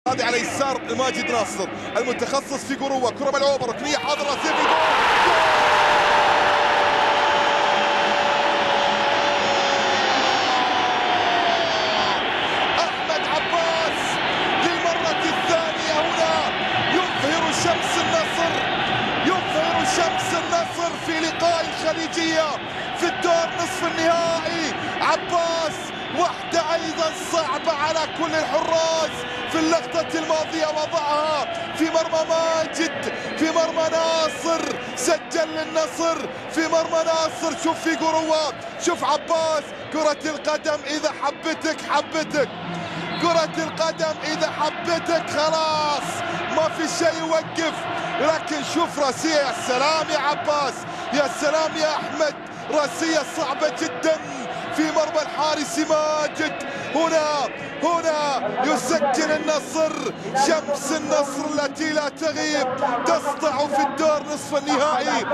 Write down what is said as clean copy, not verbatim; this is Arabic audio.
هذه على يسار ماجد ناصر المتخصص في قروه، كره ملعوبه ركنيه حاضره سيف جول. احمد عباس للمره الثانيه هنا يظهر شمس النصر، يظهر شمس النصر في لقاء الخليجيه في الدور نصف النهائي. عباس واحدة أيضا صعبة على كل الحراس في اللقطة الماضية، وضعها في مرمى ماجد، في مرمى ناصر، سجل للنصر في مرمى ناصر. شوف في قروة، شوف عباس. كرة القدم إذا حبتك حبتك، كرة القدم إذا حبتك خلاص ما في شيء يوقف. لكن شوف راسية، يا سلام يا عباس، يا سلام يا أحمد، راسية صعبة جدا في مرمى الحارس ماجد. هنا يسجل النصر، شمس النصر التي لا تغيب تسطع في الدور نصف النهائي.